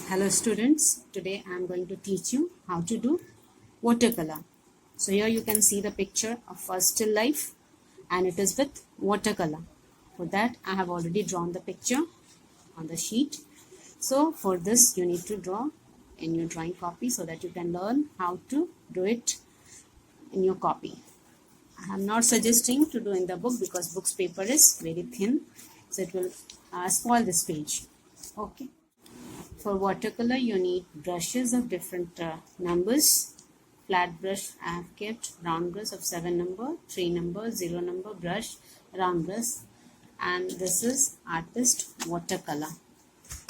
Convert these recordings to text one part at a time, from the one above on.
Hello students, today I am going to teach you how to do watercolor. So here you can see the picture of first still life and it is with watercolor. For that I have already drawn the picture on the sheet. So for this you need to draw in your drawing copy so that you can learn how to do it in your copy. I am not suggesting to do in the book because book's paper is very thin, so it will spoil this page. Okay. For watercolor, you need brushes of different numbers. Flat brush I have kept, round brush of 7 number, 3 number, 0 number brush, round brush, and this is artist watercolor.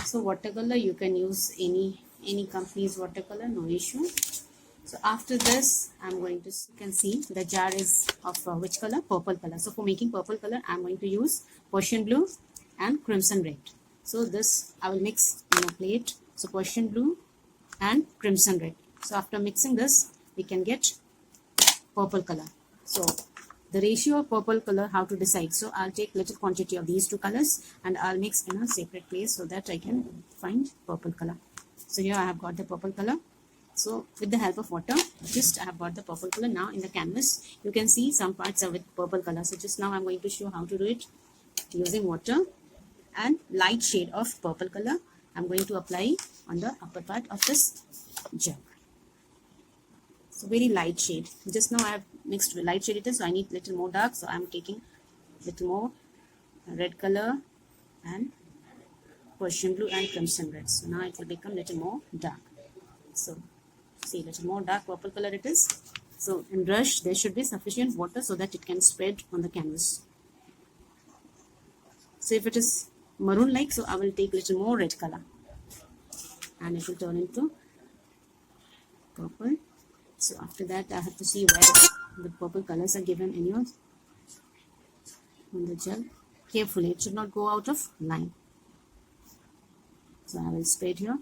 So watercolor you can use any company's watercolor, no issue. So after this, I'm going to, you can see the jar is of which color? Purple color. So for making purple color, I'm going to use Persian blue and crimson red. So this I will mix in a plate. So Persian blue and crimson red. So after mixing this, we can get purple color. So the ratio of purple color, how to decide? So I'll take little quantity of these two colors and I'll mix in a separate place so that I can find purple color. So here I have got the purple color. So with the help of water, just I have got the purple color. Now in the canvas, you can see some parts are with purple color. So just now I'm going to show how to do it using water and light shade of purple color. I'm going to apply on the upper part of this jug. So very light shade. Just now I have mixed with light shade it is, so I need little more dark. So I'm taking little more red color and Persian blue and crimson red. So now it will become little more dark. So see, little more dark purple color it is. So in brush there should be sufficient water so that it can spread on the canvas. So if it is maroon like, so I will take little more red color and it will turn into purple. So after that I have to see where the purple colors are given in your on the gel. Carefully, it should not go out of line. So I will spread here.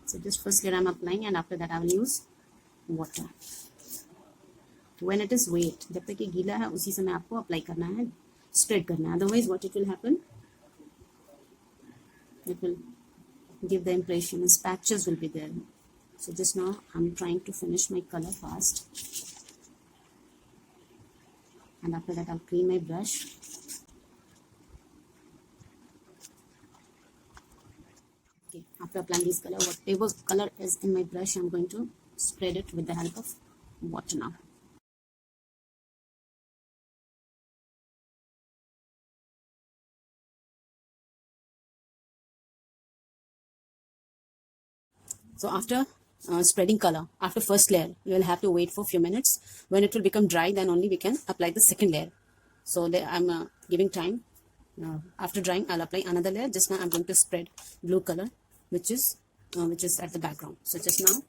So just first layer I am applying and after that I will use water. When it is wet, जब तक ये गीला है उसी समय आपको apply करना है, स्प्रेड करना है. Otherwise what it will happen? It will give the impression as patches will be there. So just now I'm trying to finish my color fast. And after that I'll clean my brush. Okay, after applying this color, whatever color is in my brush, I'm going to spread it with the help of water now. So after spreading color, after first layer, you will have to wait for a few minutes. When it will become dry, then only we can apply the second layer. So I'm giving time. After drying, I'll apply another layer. Just now I'm going to spread blue color, which is at the background. So just now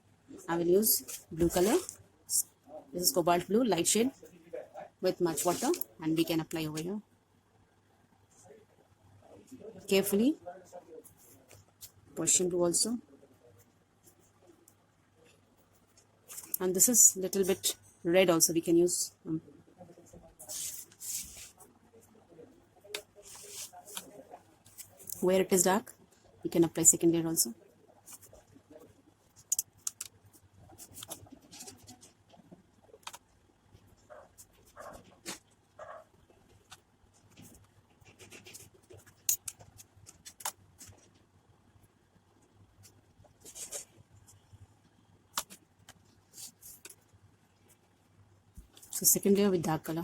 I will use blue color. This is cobalt blue, light shade with much water, and we can apply over here. Carefully. Persian blue also. And this is little bit red also, we can use where it is dark we can apply second layer also. So second layer with dark color.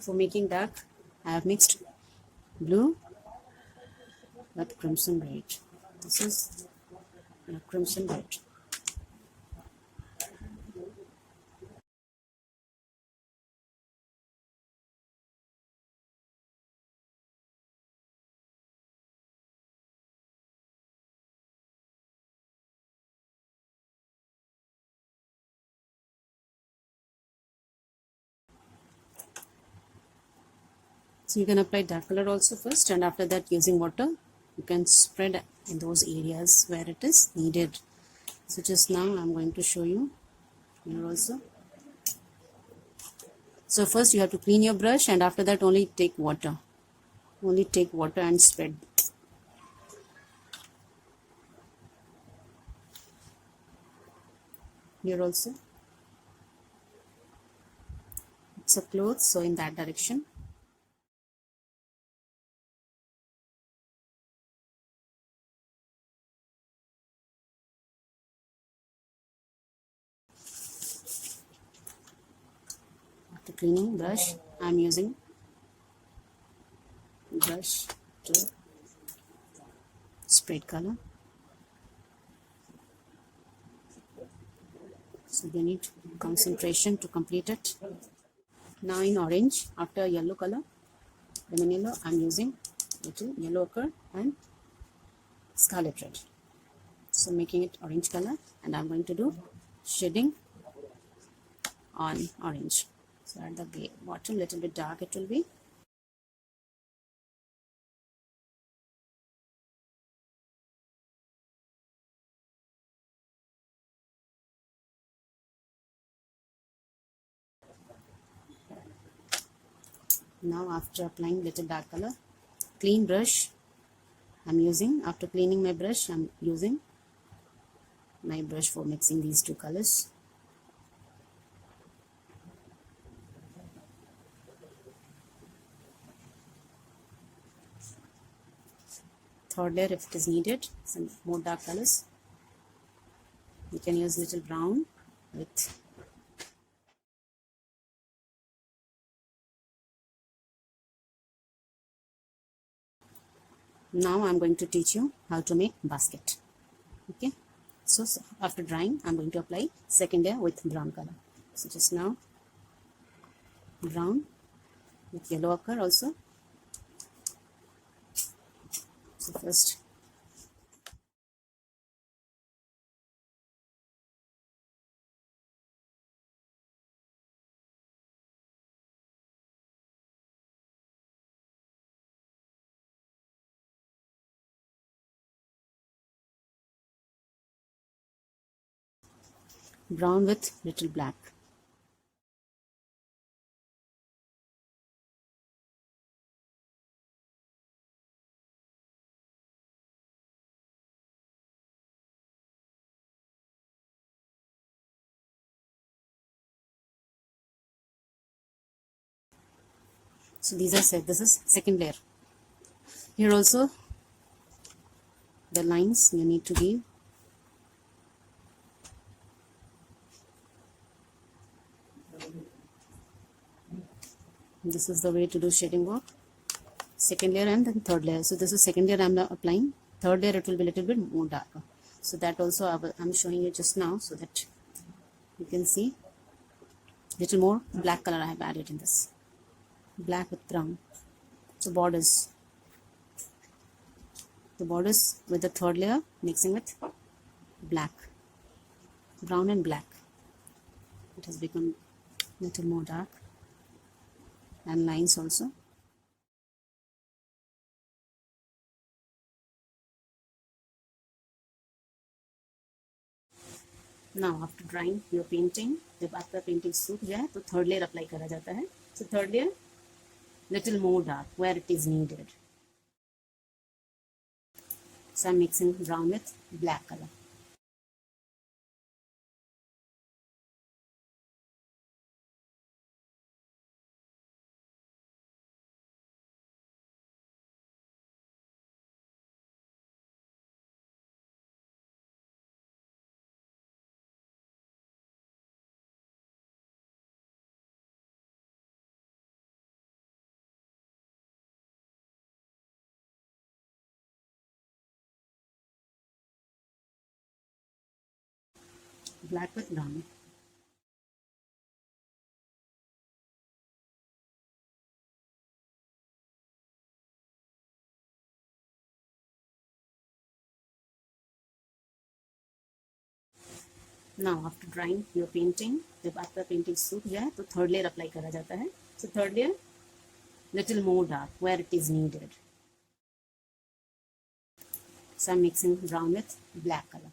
For making dark, I have mixed blue with crimson red. This is crimson red. So you can apply dark color also first, and after that using water you can spread in those areas where it is needed. So just now I'm going to show you here also. So first you have to clean your brush, and after that only take water. Only take water and spread. Here also. It's a cloth, so in that direction. After cleaning brush, I'm using brush to spread color. So you need concentration to complete it. Now in orange, after yellow color, lemon yellow, I'm using little yellow ochre and scarlet red. So making it orange color, and I'm going to do shading on orange. So at the bottom, little bit dark it will be. Now after applying little dark color, clean brush I'm using. After cleaning my brush, I'm using my brush for mixing these two colors. Third layer, if it is needed, some more dark colors. You can use little brown with now I'm going to teach you how to make basket. Okay, so after drying, I'm going to apply second layer with brown color. So just now brown with yellow ochre also. So first brown with little black. So these are set. This is second layer. Here also the lines you need to give. This is the way to do shading work. Second layer and then third layer. So this is second layer I'm applying. Third layer it will be a little bit more darker. So that also I'm showing you just now so that you can see little more black color I have added in this. Black with brown. So borders. The borders with the third layer mixing with black. Brown and black. It has become a little more dark. And lines also. Now after drying your painting, जब आपका painting सूख जाए तो third layer apply करा जाता है. So third layer little more dark where it is needed. So I'm mixing brown with black color. black with brown. Now after drying your painting, जब आपका पेंटिंग सूख जाए तो थर्ड लेयर अप्लाई करा जाता है. So third layer little more dark where it is needed. So I'm mixing brown with black color.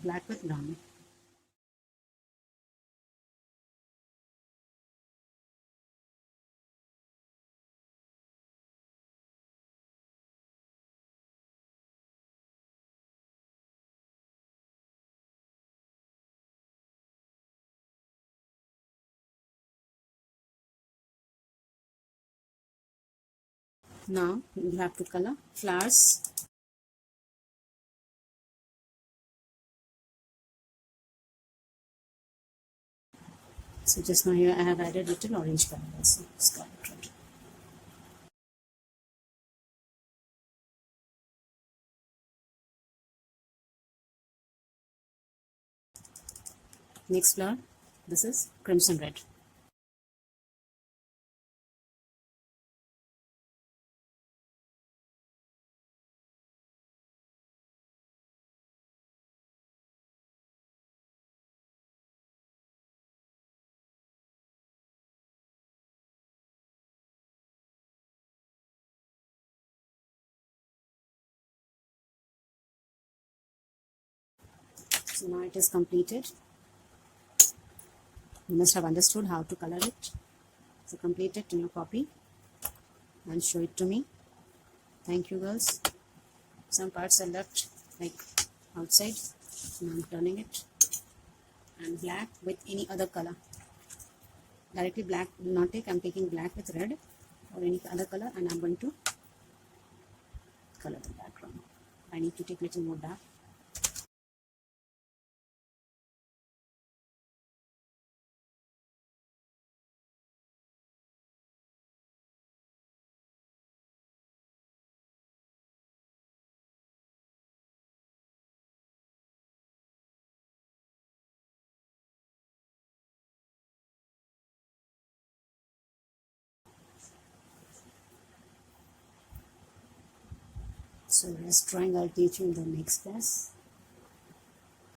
Black with brown. Now you have to color flowers. So just now here I have added little orange color also, scarlet red. Next flower, this is crimson red. So now it is completed. You must have understood how to color it. So complete it in your copy and show it to me. Thank you, girls. Some parts are left like outside. Now I'm turning it. And black with any other color. Directly black will not take. I'm taking black with red or any other color, and I'm going to color the background. I need to take little more dark. So rest drawing I'll teach you in the next class.